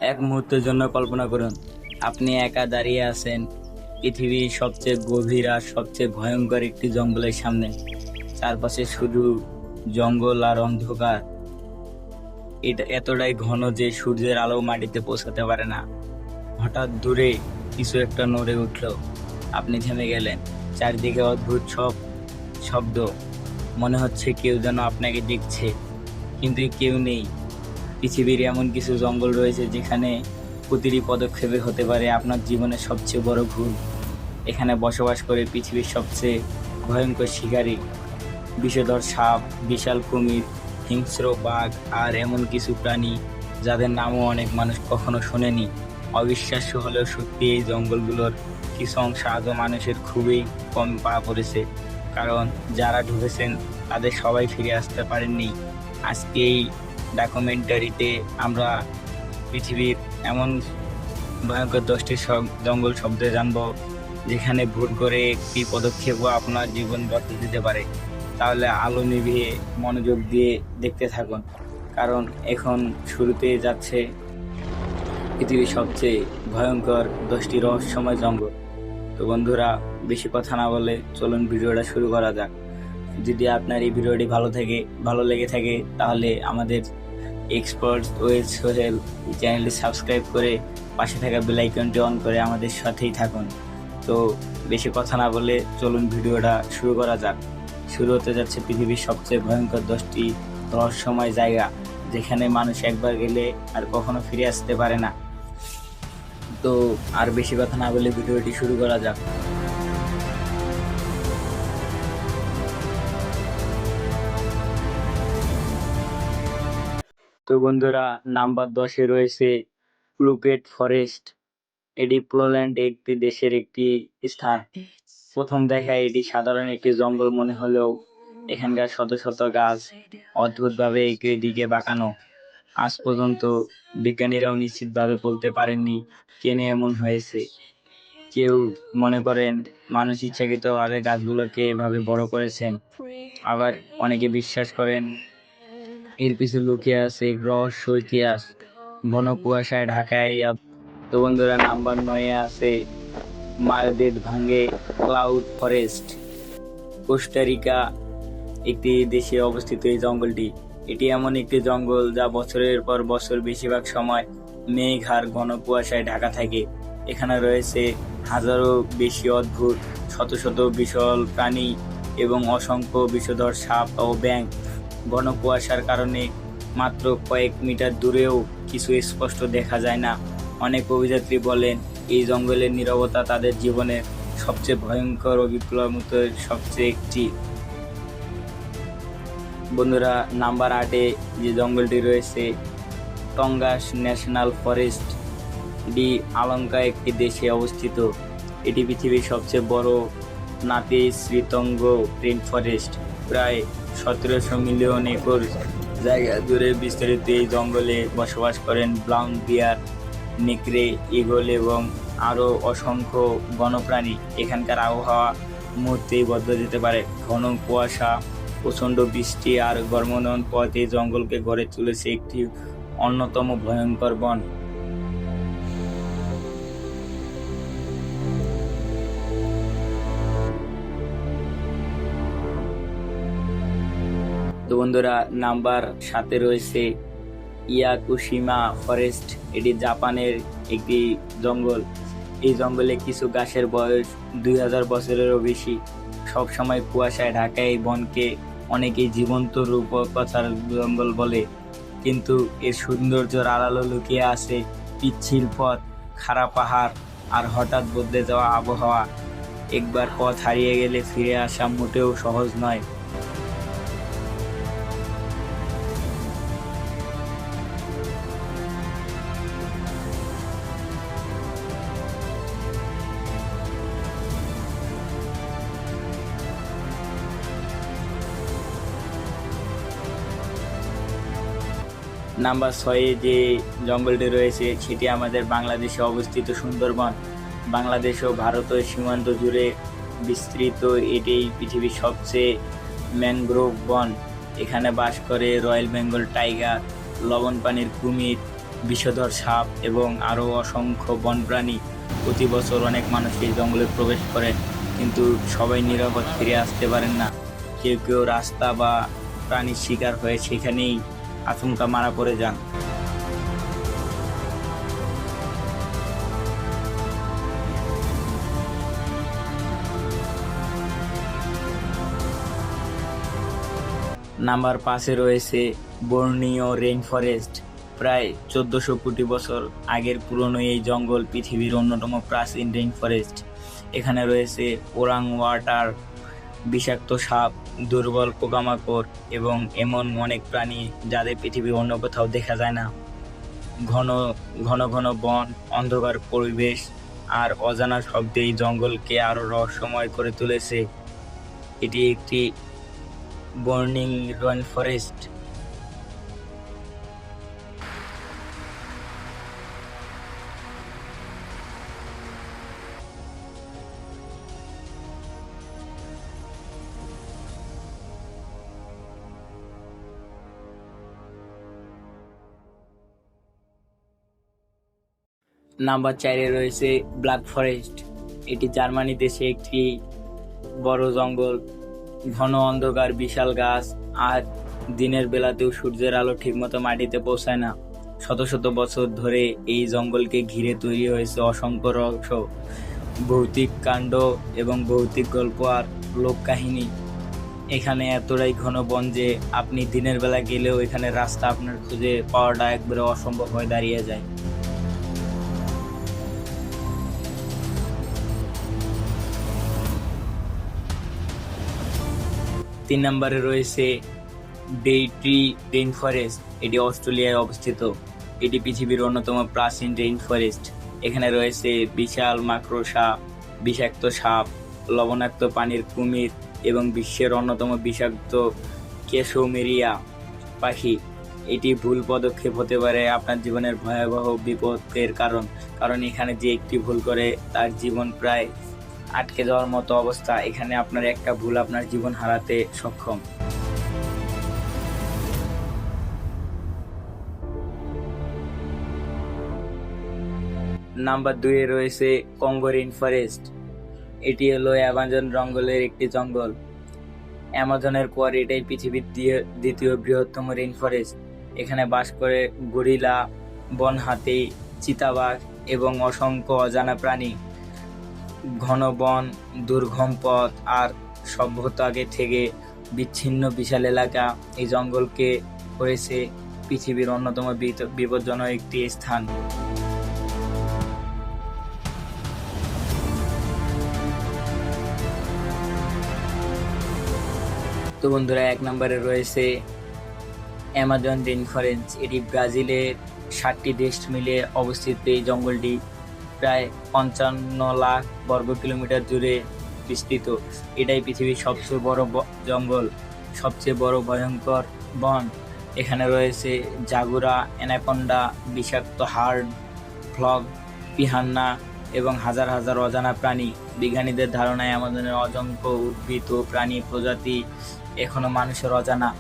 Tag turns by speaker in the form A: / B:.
A: এক মুহূর্তের জন্য কল্পনা করুন, আপনি একা দাঁড়িয়ে আছেন পৃথিবীর সবচেয়ে গভীর আর সবচেয়ে ভয়ঙ্কর একটি জঙ্গলের সামনে। চারপাশে শুধু জঙ্গল আর অন্ধকার। এটা এতটাই ঘন যে সূর্যের আলো মাটিতে পৌঁছাতে পারে না। হঠাৎ দূরে কিছু একটা নড়ে উঠল। আপনি থেমে গেলেন। চারদিকে অদ্ভুত সব শব্দ। মনে হচ্ছে কেউ যেন আপনাকে দেখছে, কিন্তু কেউ নেই। পৃথিবীর এমন কিছু জঙ্গল রয়েছে যেখানে প্রতিটি পদক্ষেপে হতে পারে আপনার জীবনের সবচেয়ে বড় ভুল। এখানে বসবাস করে পৃথিবীর সবচেয়ে ভয়ঙ্কর শিকারী, বিষধর সাপ, বিশাল কুমির, হিংস্র বাঘ আর এমন কিছু প্রাণী যাদের নামও অনেক মানুষ কখনো শোনেনি। অবিশ্বাস্য হলেও সত্যি, এই জঙ্গলগুলোর কিছু অংশ আজও মানুষের খুবই কম পা পড়েছে, কারণ যারা ঢুকেছেন তাদের সবাই ফিরে আসতে পারেননি। আজকে এই ডকুমেন্টারিতে আমরা পৃথিবীর এমন ভয়ঙ্কর 10টি জঙ্গল শব্দে জানবো যেখানে ভুল করে একটি পদক্ষেপও আপনার জীবন বদলে দিতে পারে। তাহলে আলো নিভিয়ে মনোযোগ দিয়ে দেখতে থাকুন, কারণ এখন শুরুতে যাচ্ছে পৃথিবীর সবচেয়ে ভয়ঙ্কর 10টি রহস্যময় জঙ্গল। তো বন্ধুরা, বেশি কথা না বলে চলুন ভিডিওটা শুরু করা যাক। যদি আপনার এই ভিডিওটি ভালো লেগে থাকে তাহলে আমাদের এক্সপার্টস উইথ সোহেল চ্যানেলটি সাবস্ক্রাইব করে পাশে থাকা বেল আইকনটি অন করে আমাদের সাথেই থাকুন। তো বেশি কথা না বলে চলুন ভিডিওটা শুরু করা যাক। শুরু হতে যাচ্ছে পৃথিবীর সবচেয়ে ভয়ঙ্কর 10টি রহস্যময় জায়গা যেখানে মানুষ একবার গেলে আর কখনো ফিরে আসতে পারে না। তো আর বেশি কথা না বলে ভিডিওটি শুরু করা যাক। তো বন্ধুরা, নাম্বার 10-এ রয়েছে প্লুকেট ফরেস্ট। এটি পোল্যান্ড একটি দেশের একটি স্থান। প্রথম দেখায় এটি সাধারণ একটি জঙ্গল মনে হলেও এখানকার শত শত গাছ অদ্ভুতভাবে দিকে বাঁকানো। আজ পর্যন্ত বিজ্ঞানীরাও নিশ্চিতভাবে বলতে পারেননি কেন এমন হয়েছে। কেউ মনে করেন মানুষ ইচ্ছাকৃতভাবে গাছগুলোকে এভাবে বড় করেছেন, আবার অনেকে বিশ্বাস করেন এর পিছনে লুকিয়ে আছে রহস্য ইতিহাস। ঘন কুয়াশায় ঢাকায়। তো বন্ধুরা, নাম্বার 9-এ আছে মালদ্বীপ ভাঙ্গে ক্লাউড ফরেস্ট। কোস্টারিকা একটি দেশে অবস্থিত এই জঙ্গলটি। এটি এমন একটি জঙ্গল যা বছরের পর বছর বেশিরভাগ সময় মেঘ আর ঘন কুয়াশায় ঢাকা থাকে। এখানে রয়েছে হাজারো বেশি অদ্ভুত, শত শত বিশাল প্রাণী এবং অসংখ্য বিষধর সাপ ও ব্যাঙ। ঘন কুয়াশার কারণে মাত্র কয়েক মিটার দূরেও কিছু স্পষ্ট দেখা যায় না। অনেক অভিযাত্রী বলেন এই জঙ্গলের নীরবতা তাদের জীবনের সবচেয়ে ভয়ঙ্কর অভিজ্ঞতার মতো সবচেয়ে একটি। বন্ধুরা, নাম্বার 8-এ যে জঙ্গলটি রয়েছে টঙ্গাস ন্যাশনাল ফরেস্ট। এটি আলঙ্কা একটি দেশে অবস্থিত। এটি পৃথিবীর সবচেয়ে বড় নাতিশৃঙ্গ রেইন ফরেস্ট। প্রায় 1700 মিলিয়ন একর জায়গা জুড়ে বিস্তৃত এই জঙ্গলে বসবাস করেন ব্রাউন বিয়ার, নেকড়ে, ঈগল এবং আরও অসংখ্য বন্যপ্রাণী। এখানকার আবহাওয়া মুহূর্তেই বদলে যেতে পারে। ঘন কুয়াশা, প্রচণ্ড বৃষ্টি আর গরমোন্নয়ন পথ এই জঙ্গলকে গড়ে তুলেছে একটি অন্যতম ভয়ঙ্কর বন। তো বন্ধুরা, নাম্বার 7-এ রয়েছে ইয়াকুশিমা ফরেস্ট। এটি জাপানের একটি জঙ্গল। এই জঙ্গলে কিছু গাছের বয়স 2000 বছরেরও বেশি। সবসময় কুয়াশায় ঢাকা এই বনকে অনেকেই জীবন্ত রূপকথার জঙ্গল বলে, কিন্তু এর সৌন্দর্যের আড়ালে লুকিয়ে আছে পিচ্ছিল পথ, খাড়া পাহাড় আর হঠাৎ বদলে যাওয়া আবহাওয়া। একবার পথ হারিয়ে গেলে ফিরে আসা মোটেও সহজ নয়। নাম্বার 6-এ যে জঙ্গলটি রয়েছে সেটি আমাদের বাংলাদেশে অবস্থিত সুন্দরবন। বাংলাদেশ ও ভারতের সীমান্ত জুড়ে বিস্তৃত এটি পৃথিবীর সবচেয়ে ম্যানগ্রোভ বন। এখানে বাস করে রয়্যাল বেঙ্গল টাইগার, লবণ পানির কুমির, বিষধর সাপ এবং আরও অসংখ্য বন্যপ্রাণী। প্রতি বছর অনেক মানুষ এই জঙ্গলে প্রবেশ করেন, কিন্তু সবাই নিরাপদ ফিরে আসতে পারেন না। কেউ কেউ রাস্তা বা প্রাণীর শিকার হয়ে সেখানেই আচমকা মারা পড়ে যান। নাম্বার 5-এ রয়েছে বর্নিও রেইন ফরেস্ট। প্রায় 1400 কোটি বছর আগের পুরনো এই জঙ্গল পৃথিবীর অন্যতম প্রাচীন রেইন ফরেস্ট। এখানে রয়েছে ওরাং ওয়াটার, বিষাক্ত সাপ, দুর্বল পোকামাকড় এবং এমন অনেক প্রাণী যাদের পৃথিবীর অন্য কোথাও দেখা যায় না। ঘন ঘন ঘন বন, অন্ধকার পরিবেশ আর অজানা শব্দ এই জঙ্গলকে আরো রহস্যময় করে তুলেছে। এটি একটি বার্নিং রেইন ফরেস্ট। নাম্বার 4-এ রয়েছে ব্ল্যাক ফরেস্ট। এটি জার্মানি দেশে একটি বড় জঙ্গল। ঘন অন্ধকার, বিশাল গাছ আর দিনের বেলাতেও সূর্যের আলো ঠিকমতো মাটিতে পৌঁছায় না। শত শত বছর ধরে এই জঙ্গলকে ঘিরে তৈরি হয়েছে অসংখ্য রহস্য, ভৌতিক কাণ্ড এবং ভৌতিক গল্প আর লোককাহিনী। এখানে এতটাই ঘন বন যে আপনি দিনের বেলা গেলেও এখানে রাস্তা আপনার খুঁজে পাওয়াটা একবারে অসম্ভব হয়ে দাঁড়িয়ে যায়। তিন নম্বরে রয়েছে ডেইট্রি রেইন ফরেস্ট। এটি অস্ট্রেলিয়ায় অবস্থিত। এটি পৃথিবীর অন্যতম প্রাচীন রেইন ফরেস্ট। এখানে রয়েছে বিশাল মাকড়সা, বিষাক্ত সাপ, লবণাক্ত পানির কুমির এবং বিশ্বের অন্যতম বিষাক্ত ক্যাশমেরিয়া পাখি। এটি ভুল পদক্ষেপ হতে পারে আপনার জীবনের ভয়াবহ বিপদের কারণ এখানে যে একটি ভুল করে তার জীবন প্রায় আটকে যাওয়ার মতো অবস্থা। এখানে আপনার একটা ভুল আপনার জীবন হারাতে সক্ষম। নাম্বার 2-এ রয়েছে কঙ্গো রেইন ফরেস্ট। এটি হলো অ্যামাজন জঙ্গলের একটি জঙ্গল। অ্যামাজনের পর এটাই পৃথিবীর দ্বিতীয় বৃহত্তম রেইন ফরেস্ট। এখানে বাস করে গরিলা, বন হাতি, চিতাবাঘ এবং অসংখ্য অজানা প্রাণী। ঘন বন, দুর্গম পথ আর সভ্যতা আগে থেকে বিচ্ছিন্ন বিশাল এলাকা এই জঙ্গলকে করেছে পৃথিবীর অন্যতম বিপজ্জনক একটি স্থান। তো বন্ধুরা, 1 নম্বরে রয়েছে অ্যামাজন রেইন ফরেস্ট। এটি ব্রাজিলের 7টি দেশ মিলে অবস্থিত। এই জঙ্গলটি প্রায় 55 লাখ বর্গ কিলোমিটার জুড়ে বিস্তৃত। এটাই পৃথিবীর সবচেয়ে বড় জঙ্গল, সবচেয়ে বড় ভয়ঙ্কর বন। এখানে রয়েছে জাগুরা, অ্যানাকোন্ডা, বিষাক্ত হার্ড ফ্রগ, পিরান্না এবং হাজার হাজার অজানা প্রাণী। বিজ্ঞানীদের ধারণায় অ্যামাজনের অসংখ্য উদ্ভিদ ও প্রাণী প্রজাতি এখনো মানুষের অজানা।